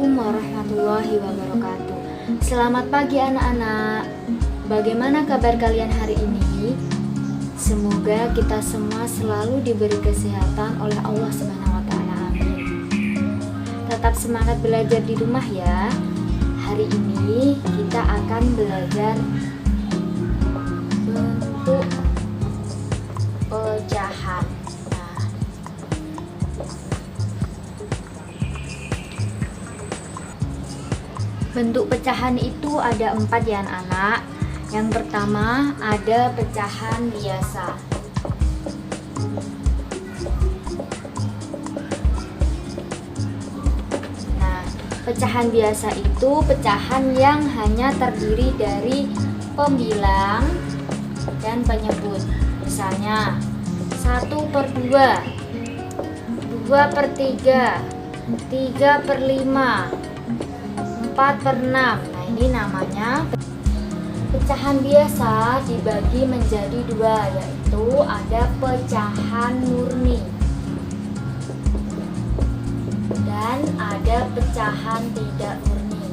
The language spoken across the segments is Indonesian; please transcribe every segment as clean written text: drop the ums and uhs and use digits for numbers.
Assalamualaikum warahmatullahi wabarakatuh. Selamat pagi anak-anak. Bagaimana kabar kalian hari ini? Semoga kita semua selalu diberi kesehatan oleh Allah Subhanahu wa taala. Amin. Tetap semangat belajar di rumah ya. Hari ini kita akan belajar bentuk pecahan. Bentuk pecahan itu ada 4 ya anak-anak. Yang pertama ada pecahan biasa. Nah, pecahan biasa itu pecahan yang hanya terdiri dari pembilang dan penyebut. Misalnya 1/2, 2/3, 3/5, 4/6. Nah, ini namanya pecahan biasa dibagi menjadi 2, yaitu ada pecahan murni dan ada pecahan tidak murni.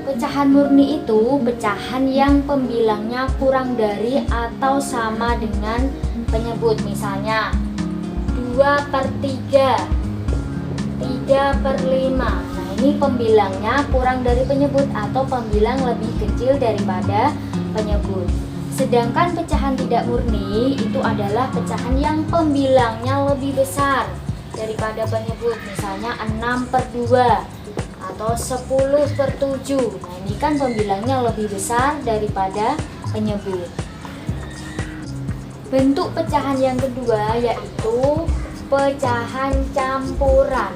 Pecahan murni itu pecahan yang pembilangnya kurang dari atau sama dengan penyebut. Misalnya 2/3, 3/5. Nah, ini pembilangnya kurang dari penyebut atau pembilang lebih kecil daripada penyebut. Sedangkan pecahan tidak murni itu adalah pecahan yang pembilangnya lebih besar daripada penyebut. Misalnya 6/2 atau 10/7. Nah, ini kan pembilangnya lebih besar daripada penyebut. Bentuk pecahan yang kedua yaitu pecahan campuran.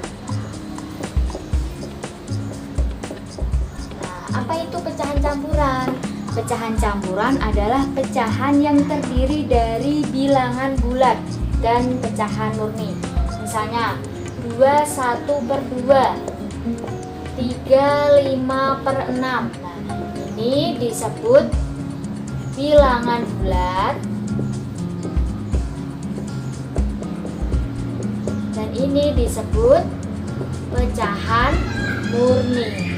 Nah, apa itu pecahan campuran? Pecahan campuran adalah pecahan yang terdiri dari bilangan bulat dan pecahan murni. Misalnya 21/2, 3/5/6. Nah, ini disebut bilangan bulat. Dan ini disebut pecahan murni.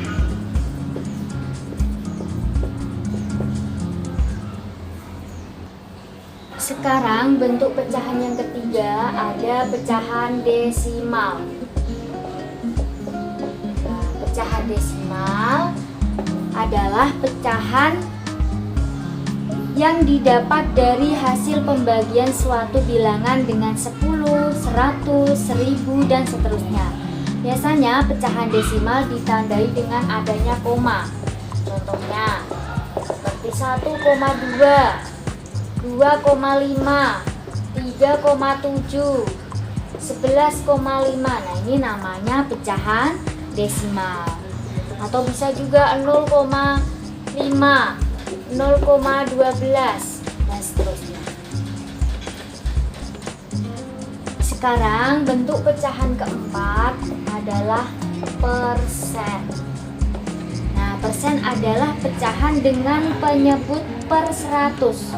Sekarang bentuk pecahan yang ketiga ada pecahan desimal. Nah, pecahan desimal adalah pecahan yang didapat dari hasil pembagian suatu bilangan dengan 10, 100, 1000, dan seterusnya. Biasanya pecahan desimal ditandai dengan adanya koma. Contohnya seperti 1,2, 2,5, 3,7, 11,5. Nah, ini namanya pecahan desimal. Atau bisa juga 0,5, 0,12, dan seterusnya. Sekarang bentuk pecahan keempat adalah persen. Nah, persen adalah pecahan dengan penyebut per 100.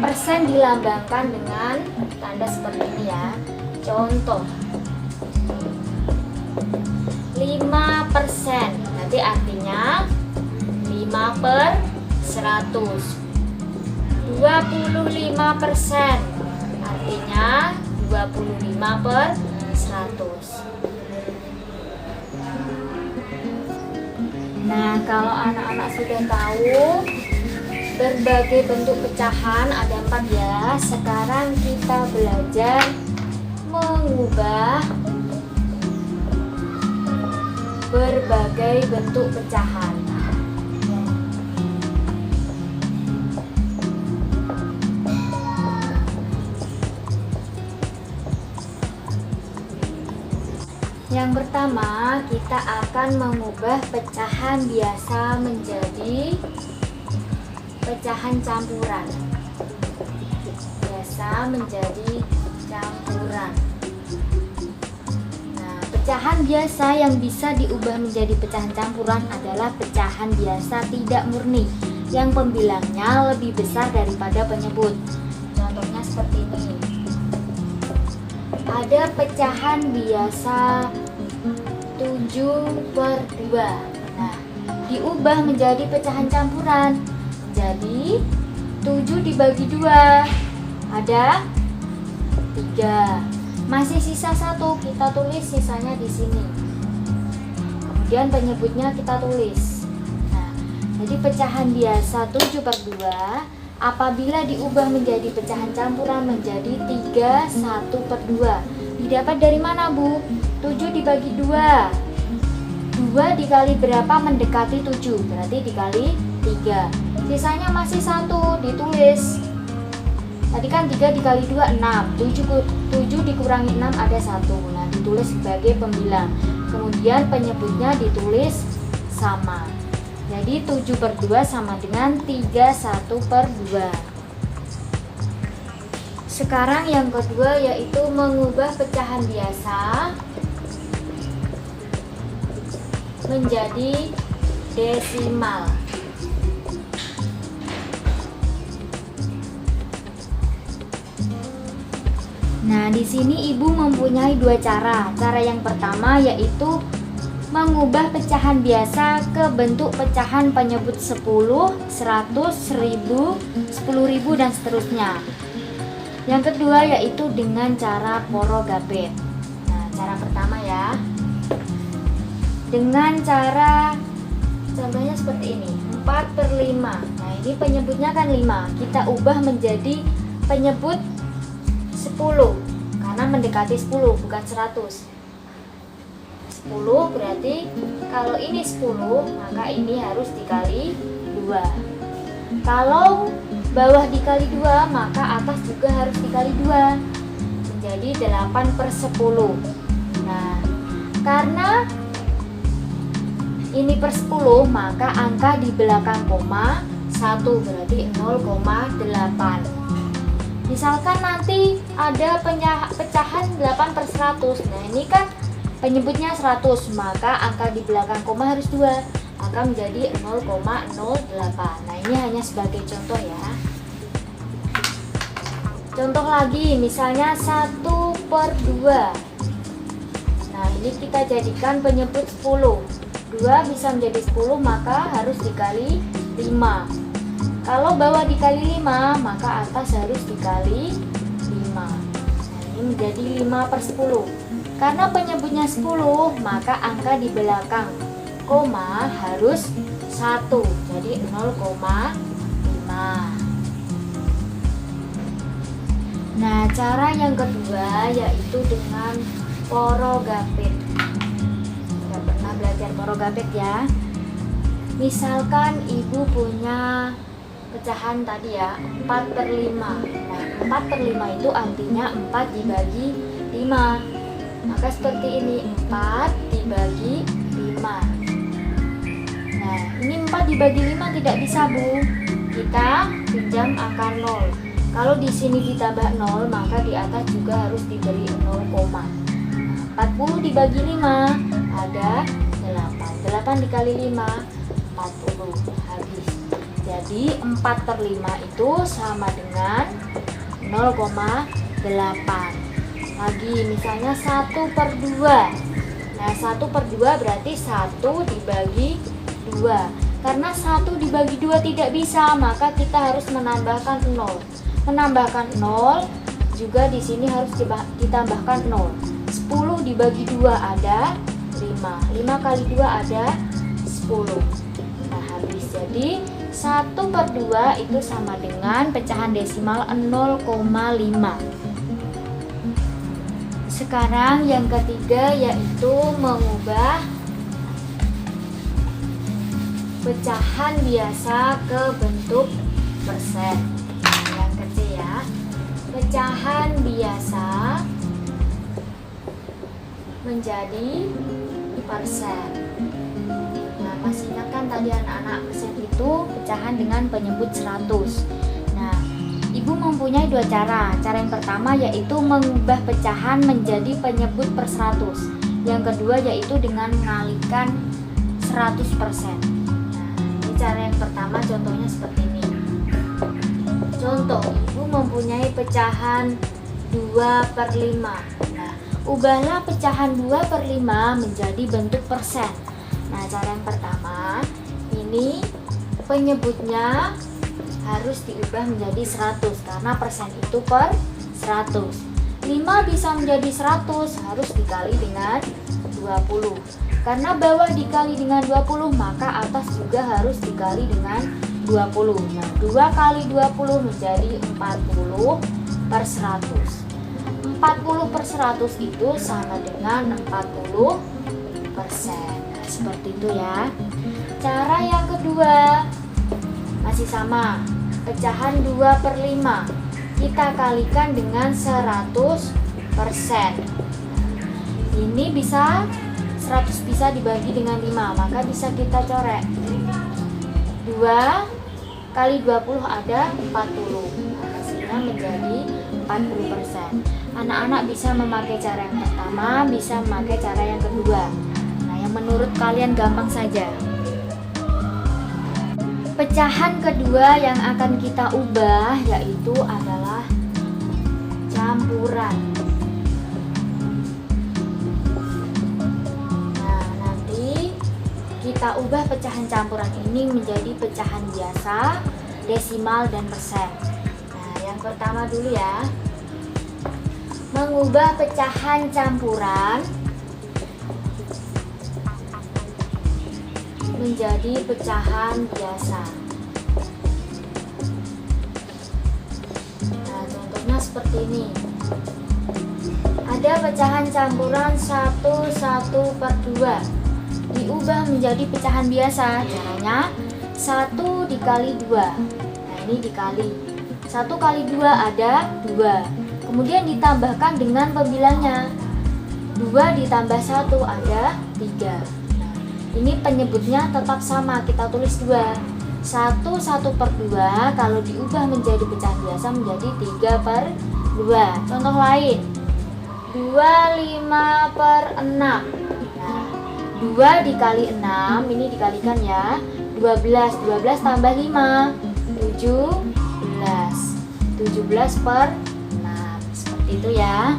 Persen dilambangkan dengan tanda seperti ini ya. Contoh 5%. Nanti artinya 5/100. 25% artinya 25/100. Nah, kalau anak-anak sudah tahu berbagai bentuk pecahan ada 4 ya. Sekarang kita belajar mengubah berbagai bentuk pecahan. Yang pertama, kita akan mengubah pecahan biasa menjadi pecahan campuran. Biasa menjadi campuran. Nah, pecahan biasa yang bisa diubah menjadi pecahan campuran adalah pecahan biasa tidak murni yang pembilangnya lebih besar daripada penyebut. Contohnya seperti ini. ada pecahan biasa 7/2. Nah, diubah menjadi pecahan campuran. Jadi 7 dibagi 2 ada 3. Masih sisa 1, kita tulis sisanya di sini. Kemudian penyebutnya kita tulis. Nah, jadi pecahan biasa 7/2 apabila diubah menjadi pecahan campuran menjadi 3 1/2. Didapat dari mana, Bu? 7 dibagi 2. 2 dikali berapa mendekati 7? Berarti dikali 3. Sisanya masih 1, ditulis. Tadi kan 3 dikali 2, 6. 7 dikurangi 6 ada 1. Nah, ditulis sebagai pembilang. Kemudian penyebutnya ditulis sama. Jadi 7/2 sama dengan 3 1/2. Sekarang yang kedua yaitu mengubah pecahan biasa menjadi desimal. Nah, di sini Ibu mempunyai dua cara. Cara yang pertama yaitu mengubah pecahan biasa ke bentuk pecahan penyebut 10, 100, 1000, 10.000 dan seterusnya. Yang kedua yaitu dengan cara porogapit. Nah, cara pertama ya. Dengan cara contohnya seperti ini, 4/5. Nah, ini penyebutnya kan 5. Kita ubah menjadi penyebut 10 karena mendekati 10 bukan 100. 10 berarti kalau ini 10 maka ini harus dikali 2. Kalau bawah dikali 2 maka atas juga harus dikali 2 menjadi 8/10. Nah, karena ini per 10 maka angka di belakang koma 1 berarti 0,8. Misalkan nanti ada pecahan 8/100. Nah, ini kan penyebutnya 100, maka angka di belakang koma harus 2, maka menjadi 0,08. Nah, ini hanya sebagai contoh ya. Contoh lagi, misalnya 1/2. Nah, ini kita jadikan penyebut 10. 2 bisa menjadi 10, maka harus dikali 5. Kalau bawah dikali 5, maka atas harus dikali 5. Nah, ini menjadi 5/10. Karena penyebutnya 10, maka angka di belakang koma harus 1, jadi 0,5. Nah, cara yang kedua yaitu dengan porogapit. Sudah pernah belajar porogapit ya? Misalkan Ibu punya pecahan tadi ya, 4/5. Nah, 4/5 itu artinya 4 dibagi 5. Maka seperti ini, 4 dibagi 5. Nah, ini 4 dibagi 5 tidak bisa, Bu. Kita pinjam angka 0. Kalau di sini ditambah 0, maka di atas juga harus diberi 0, nah, 40 dibagi 5 ada 8. 8 dikali 5 40, habis. Jadi 4/5 itu sama dengan 0,8. Lagi misalnya 1/2. Nah, 1/2 berarti 1 dibagi 2. Karena 1 dibagi 2 tidak bisa, maka kita harus menambahkan 0. Menambahkan 0 juga di sini harus ditambahkan 0. 10 dibagi 2 ada 5. 5 kali 2 ada 10. Nah, habis. Jadi 1/2 itu sama dengan pecahan desimal 0,5. Sekarang yang ketiga yaitu mengubah pecahan biasa ke bentuk persen. Yang kecil ya. Pecahan biasa menjadi persen. Nah, masih ingat kan tadi anak-anak, persen itu pecahan dengan penyebut 100. Nah, Ibu mempunyai dua cara. Cara yang pertama yaitu mengubah pecahan menjadi penyebut per 100. Yang kedua yaitu dengan mengalihkan 100%. Nah, ini cara yang pertama, contohnya seperti ini. Contoh, Ibu mempunyai pecahan 2/5. Nah, ubahlah pecahan 2/5 menjadi bentuk persen. Nah, cara yang pertama, ini penyebutnya harus diubah menjadi 100 karena persen itu per 100. 5 bisa menjadi 100 harus dikali dengan 20. Karena bawah dikali dengan 20, maka atas juga harus dikali dengan 20. Nah, 2 kali 20 menjadi 40 per 100. 40 per 100 itu sama dengan 40%. Nah, seperti itu ya. Cara yang kedua masih sama, pecahan 2/5 kita kalikan dengan 100%. Ini bisa 100 bisa dibagi dengan 5, maka bisa kita coret. 2 kali 20 ada 40. Nah, hasilnya menjadi 40%. Anak-anak bisa memakai cara yang pertama, bisa memakai cara yang kedua. Nah, yang menurut kalian gampang saja. Pecahan kedua yang akan kita ubah yaitu adalah campuran. Nah, nanti kita ubah pecahan campuran ini menjadi pecahan biasa, desimal, dan persen. Nah, yang pertama dulu ya. Mengubah pecahan campuran menjadi pecahan biasa. Nah, contohnya seperti ini. Ada pecahan campuran 1/2 diubah menjadi pecahan biasa. Caranya 1 dikali 2. Nah, ini dikali 1 kali 2 ada 2. Kemudian ditambahkan dengan pembilangnya. 2 ditambah 1 ada 3. Nah, ini penyebutnya tetap sama, kita tulis 2. 1/2 kalau diubah menjadi pecahan biasa menjadi 3/2. Contoh lain, 25/6. Nah, 2 dikali 6, ini dikalikan ya, 12. 12 tambah 5, 17. 17/6. Seperti itu ya.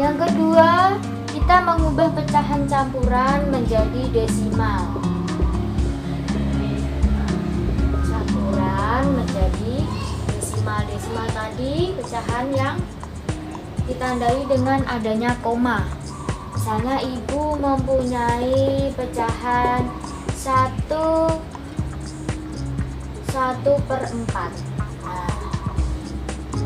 Yang kedua, kita mengubah pecahan campuran menjadi desimal. Campuran menjadi desimal. Desimal tadi pecahan yang ditandai dengan adanya koma. Misalnya ibu mempunyai pecahan 1/4.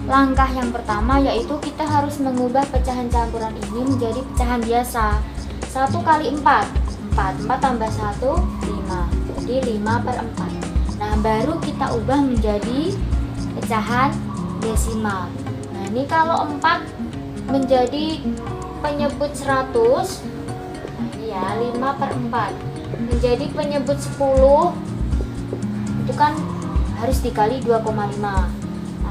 Langkah yang pertama yaitu kita harus mengubah pecahan campuran ini menjadi pecahan biasa. 1 kali 4, 4 tambah 1, 5. Jadi 5/4. Nah, baru kita ubah menjadi pecahan desimal. Nah, ini kalau 4 menjadi penyebut 100, nah ini ya 5/4. Menjadi penyebut 10, itu kan harus dikali 2,5.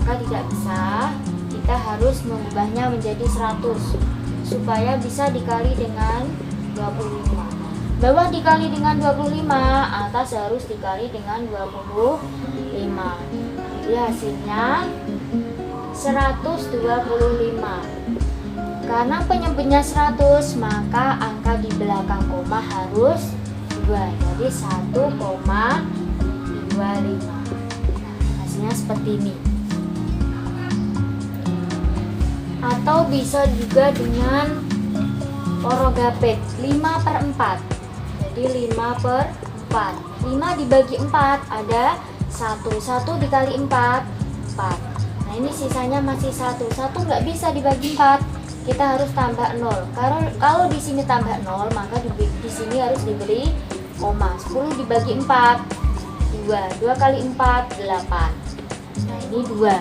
Maka tidak bisa, kita harus mengubahnya menjadi 100 supaya bisa dikali dengan 25. Bawah dikali dengan 25, atas harus dikali dengan 25. Jadi hasilnya 125. Karena penyebutnya 100, maka angka di belakang koma harus 2. Jadi 1,25. Nah, hasilnya seperti ini. Atau bisa juga dengan orogapet 5/4. Jadi 5/4. 5 dibagi 4 ada 1. 1 dikali 4, 4. Nah, ini sisanya masih 1. 1 nggak bisa dibagi 4. Kita harus tambah 0. Kalau di sini tambah 0, maka di sini harus diberi koma. 10 dibagi 4, 2. 2 kali 4, 8. Nah, ini 2.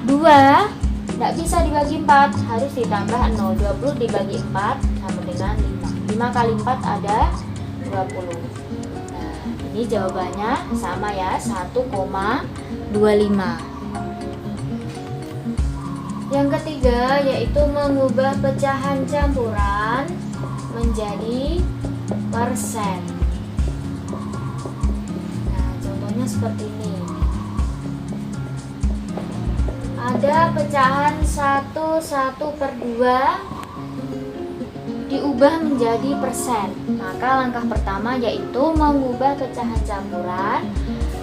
2 tidak bisa dibagi 4, harus ditambah 0. 20 dibagi 4 sama dengan 5. 5 kali 4 ada 20. Nah, ini jawabannya sama ya, 1,25. Yang ketiga yaitu mengubah pecahan campuran menjadi persen. Nah, contohnya seperti ini. ada pecahan 1/2 diubah menjadi persen. Maka langkah pertama yaitu mengubah pecahan campuran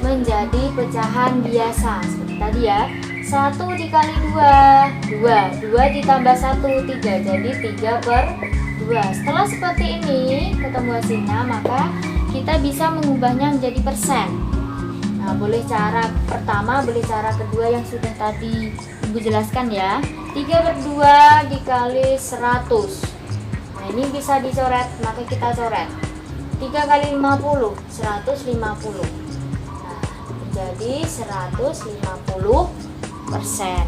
menjadi pecahan biasa. Seperti tadi ya, 1 dikali 2, 2 ditambah 1, 3, jadi 3/2. Setelah seperti ini ketemu hasilnya, maka kita bisa mengubahnya menjadi persen. Nah, boleh cara pertama, boleh cara kedua yang sudah tadi Ibu jelaskan ya. 3/2 dikali 100. Nah, ini bisa dicoret, maka kita coret. 3 kali 50, 150. Nah, menjadi 150%.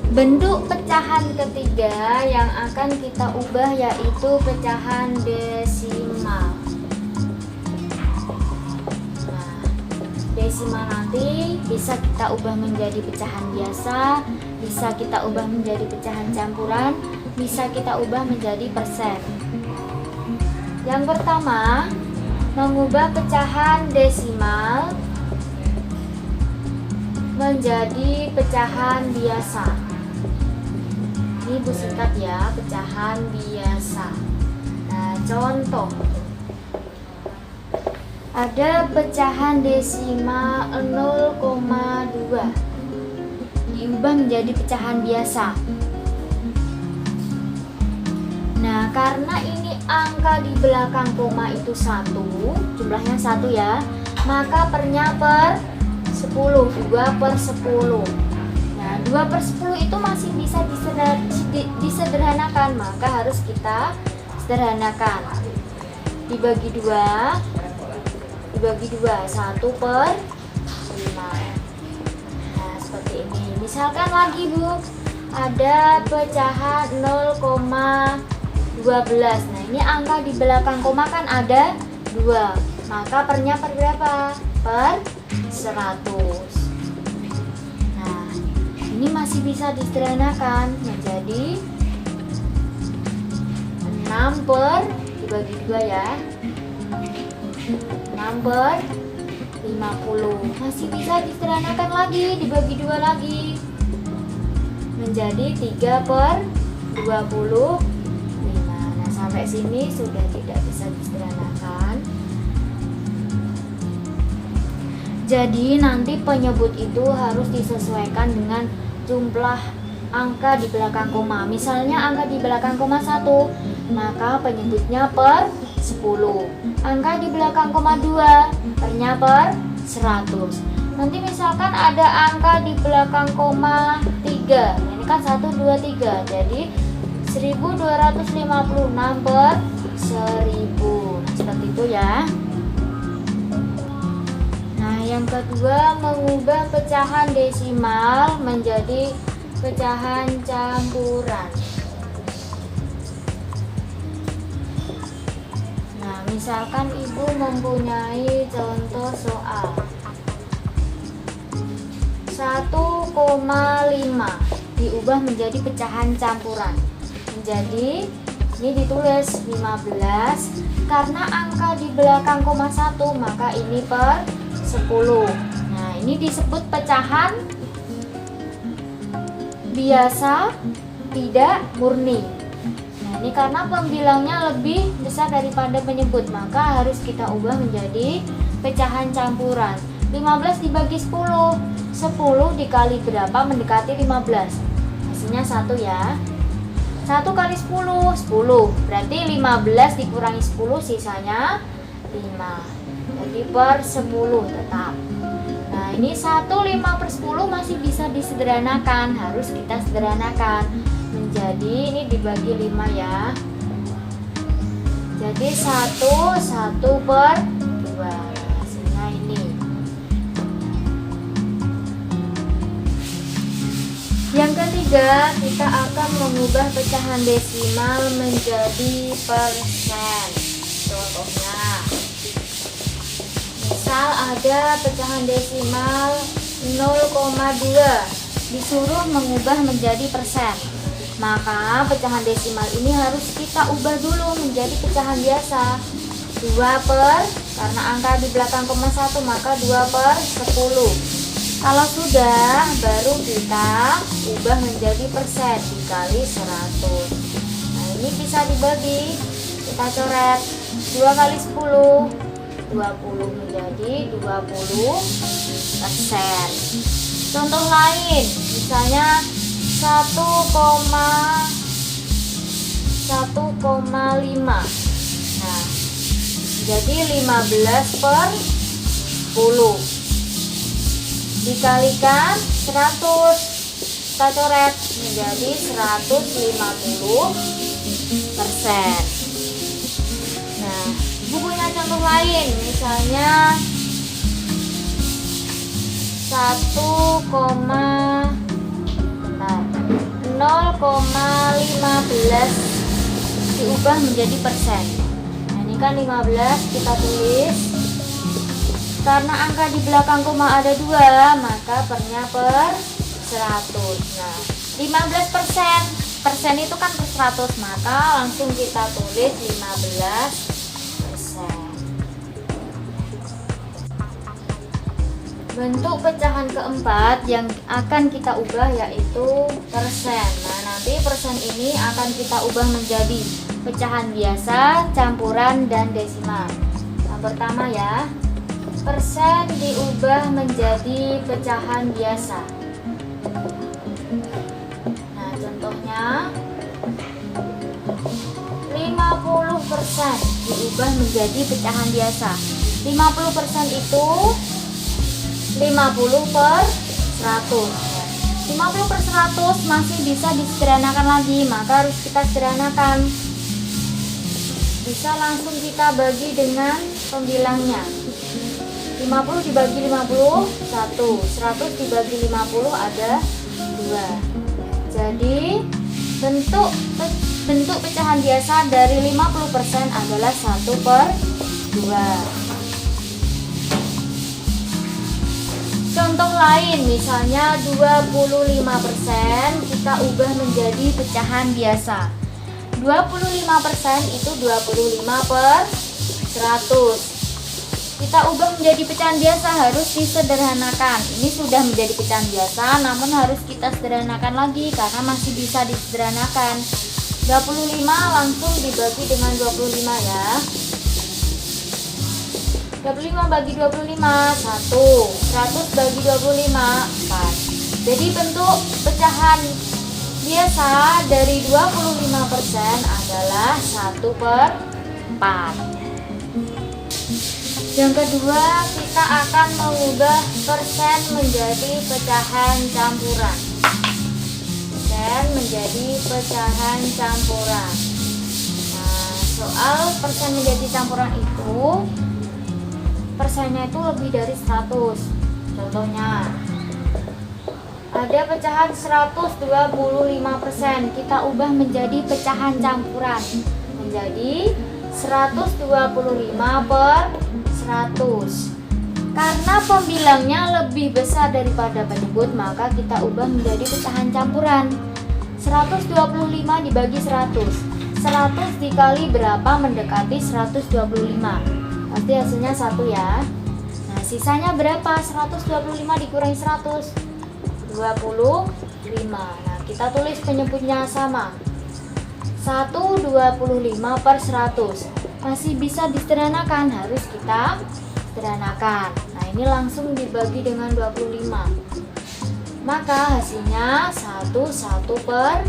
Bentuk pecahan ketiga yang akan kita ubah yaitu pecahan desimal. Nah, desimal nanti bisa kita ubah menjadi pecahan biasa, bisa kita ubah menjadi pecahan campuran, bisa kita ubah menjadi persen. Yang pertama, mengubah pecahan desimal menjadi pecahan biasa. Ini Ibu singkat ya, pecahan biasa. Nah, contoh. Ada pecahan desimal 0,2 diubah menjadi pecahan biasa. Nah, karena ini angka di belakang koma itu 1, jumlahnya 1 ya, maka pernya per 10, 2/10. Nah, 2/10 itu masih bisa disederhanakan, maka harus kita sederhanakan. Dibagi 2, 1/5. Nah, seperti ini. Misalkan lagi Bu, ada pecahan 0,12. Nah, ini angka di belakang koma kan ada 2, maka pernya per berapa? Per 100. Nah, ini masih bisa disederhanakan menjadi 6 per dibagi 2 ya, 6/50. Masih bisa disederhanakan lagi, dibagi 2 lagi menjadi 3/25. Nah, sampai sini sudah tidak bisa disederhanakan. Jadi nanti penyebut itu harus disesuaikan dengan jumlah angka di belakang koma. Misalnya angka di belakang koma 1, maka penyebutnya per 10. Angka di belakang koma 2, pernya per 100. Nanti misalkan ada angka di belakang koma 3. Ini kan 1, 2, 3. Jadi 1256/1000. Nah, seperti itu ya. Nah, yang kedua, mengubah pecahan desimal menjadi pecahan campuran. Nah, misalkan Ibu mempunyai contoh soal 1,5 diubah menjadi pecahan campuran. Jadi ini ditulis 15, karena angka di belakang koma 1, maka ini per 10. Nah, ini disebut pecahan biasa tidak murni. Nah, ini karena pembilangnya lebih besar daripada penyebut, maka harus kita ubah menjadi pecahan campuran. 15 dibagi 10, 10 dikali berapa mendekati 15? Hasilnya 1 ya. 1 kali 10, 10. Berarti 15 dikurangi 10, sisanya 5. Jadi per 10 tetap. Nah, ini 1/5/10 masih bisa disederhanakan, harus kita sederhanakan menjadi, ini dibagi 5 ya. Jadi 1/2. Hasilnya ini. Yang ketiga, kita akan mengubah pecahan desimal menjadi persen. Contohnya, misal ada pecahan desimal 0,2 disuruh mengubah menjadi persen, maka pecahan desimal ini harus kita ubah dulu menjadi pecahan biasa. 2 per, karena angka di belakang koma 1, maka 2/10. Kalau sudah, baru kita ubah menjadi persen dikali 100. Nah, ini bisa dibagi. Kita coret 2 kali 10, 20 menjadi 20%. Contoh lain, misalnya 1,5. Nah, jadi 15/10 dikalikan 100, kita coret menjadi 150%. Nah, bukunya contoh lain, misalnya 0,15 diubah menjadi persen. Nah, ini kan 15, kita tulis. Karena angka di belakang koma ada 2, maka pernya per 100. Nah, 15%. Persen itu kan per 100, maka langsung kita tulis 15%. Bentuk pecahan keempat yang akan kita ubah yaitu persen. Nah, nanti persen ini akan kita ubah menjadi pecahan biasa, campuran, dan desimal. Yang pertama ya, persen diubah menjadi pecahan biasa. Nah, contohnya 50% diubah menjadi pecahan biasa. 50% itu 50/100. 50/100 masih bisa disederhanakan lagi, maka harus kita sederhanakan. Bisa langsung kita bagi dengan pembilangnya. 50 dibagi 50, 1. 100 dibagi 50 ada 2. Jadi bentuk pecahan biasa dari 50% adalah 1/2. Contoh lain, misalnya 25% kita ubah menjadi pecahan biasa. 25% itu 25/100. Kita ubah menjadi pecahan biasa, harus disederhanakan. Ini sudah menjadi pecahan biasa, namun harus kita sederhanakan lagi karena masih bisa disederhanakan. 25 langsung dibagi dengan 25 ya. 25 bagi 25, 1. 100 bagi 25, 4. Jadi bentuk pecahan biasa dari 25% adalah 1/4. Yang kedua, kita akan mengubah persen menjadi pecahan campuran. Persen menjadi pecahan campuran. Nah, soal persen menjadi campuran itu, persennya itu lebih dari 100. Contohnya, ada pecahan 125%, kita ubah menjadi pecahan campuran menjadi 125/100. Karena pembilangnya lebih besar daripada penyebut, maka kita ubah menjadi pecahan campuran. 125 dibagi 100. 100 dikali berapa mendekati 125? Pasti hasilnya 1 ya. Nah, sisanya berapa? 125 dikurangi 100, 25. Nah, kita tulis penyebutnya sama, 125/100. Masih bisa disederhanakan, harus kita sederhanakan. Nah, ini langsung dibagi dengan 25, maka hasilnya 1/4.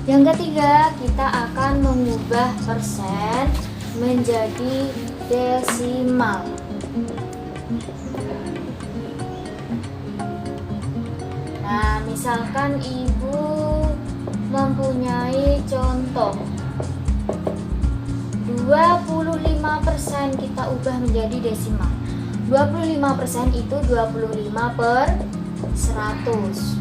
Yang ketiga, kita akan mengubah persen menjadi desimal. Nah, misalkan ibu mempunyai contoh 25%, kita ubah menjadi desimal. 25% itu 25/100.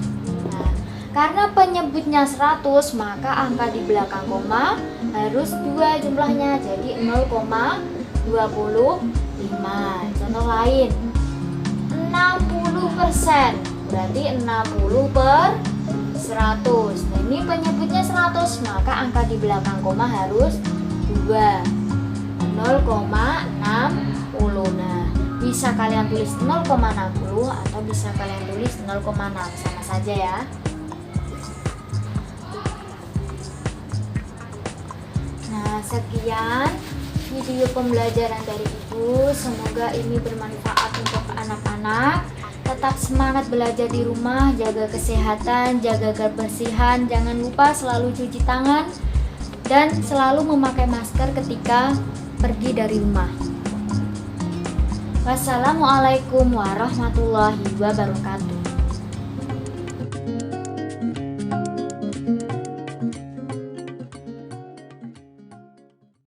Nah, karena penyebutnya 100, maka angka di belakang koma harus 2 jumlahnya, jadi 0,25. Contoh lain, 60%, berarti 60/100. Nah, ini penyebutnya 100, maka angka di belakang koma harus 2. 0,60. Nah, bisa kalian tulis 0,60 atau bisa kalian tulis 0,6, sama saja ya. Nah, sekian video pembelajaran dari Ibu. Semoga ini bermanfaat untuk anak-anak. Tetap semangat belajar di rumah, jaga kesehatan, jaga kebersihan, jangan lupa selalu cuci tangan dan selalu memakai masker ketika pergi dari rumah. Wassalamualaikum warahmatullahi wabarakatuh.